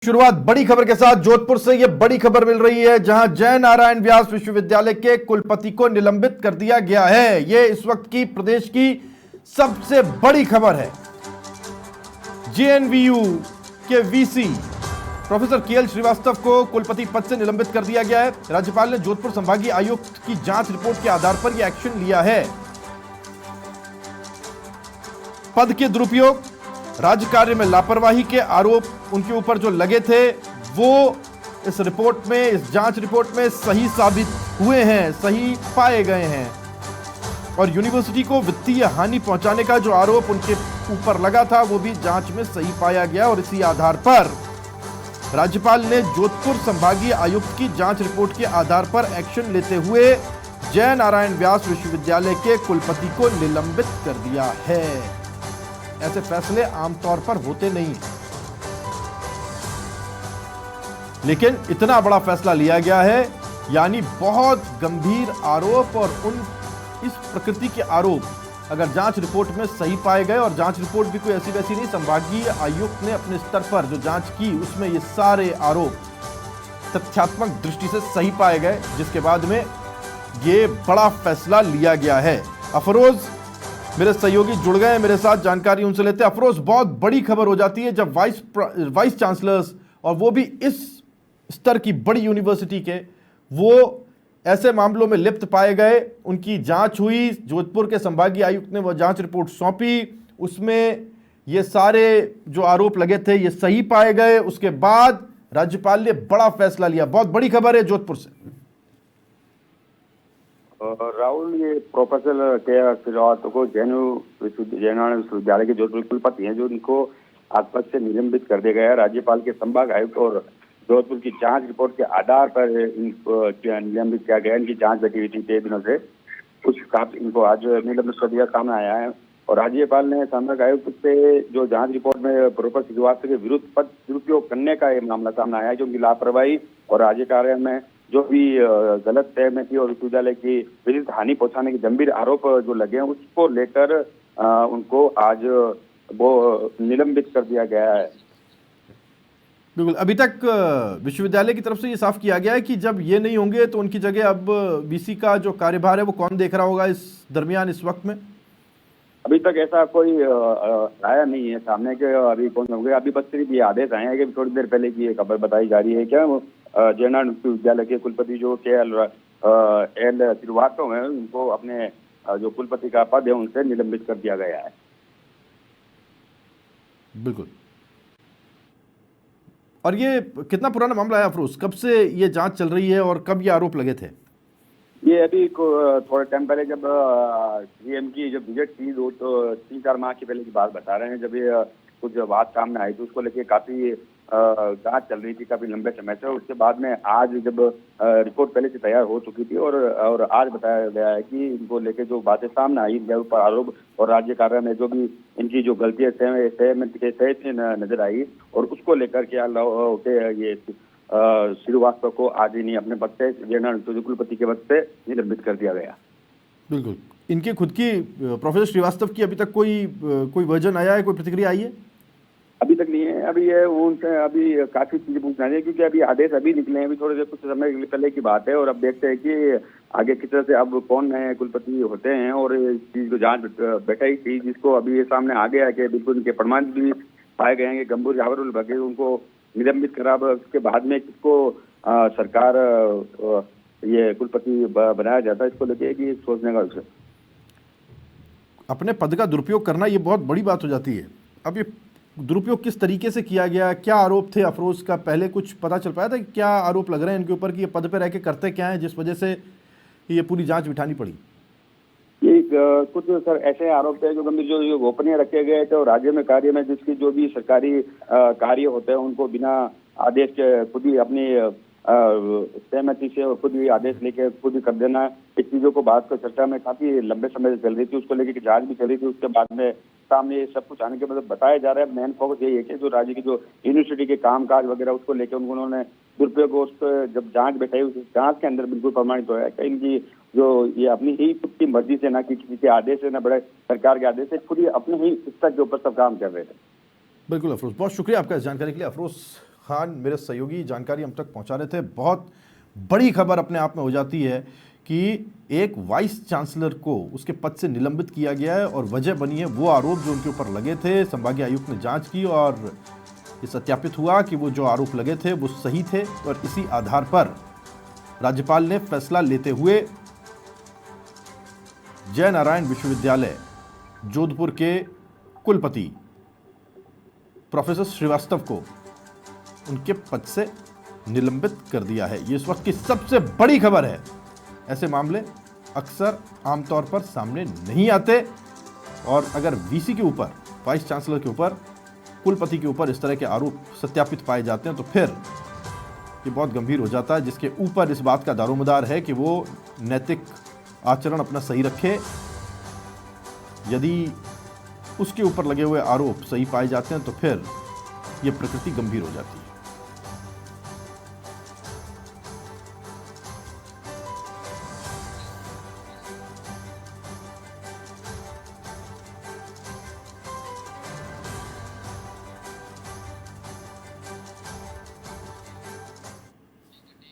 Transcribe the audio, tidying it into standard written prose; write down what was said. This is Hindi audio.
शुरुआत बड़ी खबर के साथ जोधपुर से यह बड़ी खबर मिल रही है, जहां जय नारायण व्यास विश्वविद्यालय के कुलपति को निलंबित कर दिया गया है। यह इस वक्त की प्रदेश की सबसे बड़ी खबर है। जेएनवीयू के वीसी प्रोफेसर केएल श्रीवास्तव को कुलपति पद से निलंबित कर दिया गया है। राज्यपाल ने जोधपुर संभागीय आयुक्त की जांच रिपोर्ट के आधार पर यह एक्शन लिया है। पद के दुरुपयोग, राज्य कार्य में लापरवाही के आरोप उनके ऊपर जो लगे थे वो इस रिपोर्ट में, इस जांच रिपोर्ट में सही साबित हुए हैं, सही पाए गए हैं। और यूनिवर्सिटी को वित्तीय हानि पहुंचाने का जो आरोप उनके ऊपर लगा था वो भी जांच में सही पाया गया। और इसी आधार पर राज्यपाल ने जोधपुर संभागीय आयुक्त की जांच रिपोर्ट के आधार पर एक्शन लेते हुए जय नारायण व्यास विश्वविद्यालय के कुलपति को निलंबित कर दिया है। ऐसे फैसले आमतौर पर होते नहीं, लेकिन इतना बड़ा फैसला लिया गया है, यानी बहुत गंभीर आरोप और उन इस प्रकृति के आरोप अगर जांच रिपोर्ट में सही पाए गए, और जांच रिपोर्ट भी कोई ऐसी वैसी नहीं, संभागीय आयुक्त ने अपने स्तर पर जो जांच की उसमें ये सारे आरोप तथ्यात्मक दृष्टि से सही पाए गए, जिसके बाद में ये बड़ा फैसला लिया गया है। अफरोज मेरे सहयोगी जुड़ गए हैं मेरे साथ, जानकारी उनसे लेते हैं। अफरोज, बहुत बड़ी खबर हो जाती है जब वाइस चांसलर्स, और वो भी इस स्तर की बड़ी यूनिवर्सिटी के, वो ऐसे मामलों में लिप्त पाए गए। उनकी जांच हुई, जोधपुर के संभागीय आयुक्त ने वो जांच रिपोर्ट सौंपी, उसमें ये सारे जो आरोप लगे थे ये सही पाए गए। उसके बाद राज्यपाल ने बड़ा फैसला लिया। बहुत बड़ी खबर है जोधपुर से। राहुल, ये प्रोफेसर केएल श्रीवास्तव को जैन विश्वविद्यालय के जोधपुर कुलपति हैं, जो उनको आज पद से निलंबित कर दिया गया है। राज्यपाल के संभाग आयुक्त और जोधपुर की जांच रिपोर्ट के आधार पर इनको निलंबित किया गया। इनकी जांच बैठी हुई थी 6 दिनों से, इनको आज निलंबित कर दिया सामने आया है। और राज्यपाल ने संभाग आयुक्त से जो जांच रिपोर्ट में प्रोफेसर श्रीवास्तव के विरुद्ध पद दुरुपयोग करने का ये मामला सामने आया है, जो उनकी लापरवाही और राज्य कार्य में जो भी गलत सहमति और विश्वविद्यालय की वित्तीय हानि पहुंचाने के गंभीर आरोप जो लगे हैं, उसको लेकर उनको आज वो निलंबित कर दिया गया है। बिल्कुल, अभी तक विश्वविद्यालय की तरफ से ये साफ किया गया है कि जब ये नहीं होंगे तो उनकी जगह अब वीसी का जो कार्यभार है वो कौन देख रहा होगा इस दरमियान, इस वक्त में? अभी तक ऐसा कोई आया नहीं है सामने के अभी कौन होंगे। अभी बस सिर्फ ये आदेश आए हैं कि थोड़ी देर पहले की ये खबर बताई जा रही है क्या जय नारायण विश्वविद्यालय के कुलपति जो केएल श्रीवास्तव हैं, उनको अपने जो कुलपति का पद है उनसे निलंबित कर दिया गया है। बिल्कुल। और ये कितना पुराना मामला है अफरोज? कब से ये जांच चल रही है और कब ये आरोप लगे थे? ये अभी थोड़े टाइम पहले जब सीएम की जब विजिट थी, 3-4 माह की पहले की बात बता रहे हैं, जब ये कुछ बात सामने आई थी, उसको लेके काफी जांच चल रही थी काफी लंबे समय से। उसके बाद में आज जब रिपोर्ट पहले से तैयार हो चुकी थी और आज बताया गया है कि इनको लेके जो बातें सामने आई, इनके ऊपर आरोप और राज्य कार्य में जो भी इनकी जो गलतियां सहित नजर आई, और उसको लेकर क्या ये श्रीवास्तव को आज ही नहीं अपने पद से कुलपति के पद से निलंबित कर दिया गया। बिल्कुल। इनकी खुद की प्रोफेसर श्रीवास्तव की अभी तक कोई वर्जन आया है, कोई प्रतिक्रिया आई है? अभी तक नहीं है। अभी ये उनसे अभी काफी चीजें पूछना है, क्योंकि अभी आदेश अभी निकले हैं, अभी थोड़े देर कुछ समय पहले की बात है। और अब देखते हैं कि आगे किस तरह से अब कौन नए कुलपति होते हैं। और इस चीज को जांच बैठाई थी, जिसको अभी ये सामने आ गया है कि बिल्कुल इनके प्रमाण भी पाए गए हैं कि गंभीर आरोप लगे, उनको निलंबित करा। उसके बाद में किसको सरकार ये कुलपति बनाया जाता है, इसको लेके कि सोचने का विषय। अपने पद का दुरुपयोग करना ये बहुत बड़ी बात हो जाती है। अब ये दुरुपयोग किस तरीके से किया गया, क्या आरोप थे अफरोज का? पहले कुछ पता चल पाया था कि क्या आरोप लग रहे हैं इनके ऊपर, कि ये पद पे रह के करते क्या है जिस वजह से ये पूरी जांच बिठानी पड़ी? ये कुछ सर ऐसे आरोप थे जो गंभीर जो गोपनीय रखे गए थे, और राज्य में कार्य में जिसकी जो भी सरकारी कार्य होते हैं उनको बिना आदेश के खुद ही अपनी सहमति से खुद ही आदेश लेके खुद ही कर देना। इस चीजों को बात को चर्चा में काफी लंबे समय से चल रही थी, उसको लेकर जांच भी चल रही थी। उसके बाद में सामने सब कुछ आने के बाद बताया जा रहा है, मेन फोकस यही है कि जो राज्य की जो यूनिवर्सिटी के कामकाज वगैरह उसको लेकर उन्होंने दुरुपयोग, उसको जब जांच बैठाई उस जांच के अंदर बिल्कुल प्रमाणित है कि इनकी जो ये अपनी ही खुद की मर्जी से, ना कि किसी के आदेश से, ना बड़े सरकार के आदेश से, खुद ही अपने ही स्तर के ऊपर सब काम कर रहे थे। बिल्कुल अफरोज, बहुत शुक्रिया आपका इस जानकारी के लिए। अफरोज खान मेरे सहयोगी जानकारी हम तक पहुंचा रहे थे। बहुत बड़ी खबर अपने आप में हो जाती है कि एक वाइस चांसलर को उसके पद से निलंबित किया गया है और वजह बनी है वो आरोप जो उनके ऊपर लगे थे। संभागीय आयुक्त ने जांच की और ये सत्यापित हुआ कि वो जो आरोप लगे थे वो सही थे और इसी आधार पर राज्यपाल ने फैसला लेते हुए जय नारायण विश्वविद्यालय जोधपुर के कुलपति प्रोफेसर श्रीवास्तव को उनके पद से निलंबित कर दिया है। ये इस वक्त की सबसे बड़ी खबर है। ऐसे मामले अक्सर आमतौर पर सामने नहीं आते और अगर वीसी के ऊपर, वाइस चांसलर के ऊपर, कुलपति के ऊपर इस तरह के आरोप सत्यापित पाए जाते हैं तो फिर ये बहुत गंभीर हो जाता है, जिसके ऊपर इस बात का दारोमदार है कि वो नैतिक आचरण अपना सही रखे। यदि उसके ऊपर लगे हुए आरोप सही पाए जाते हैं तो फिर ये प्रकृति गंभीर हो जाती है।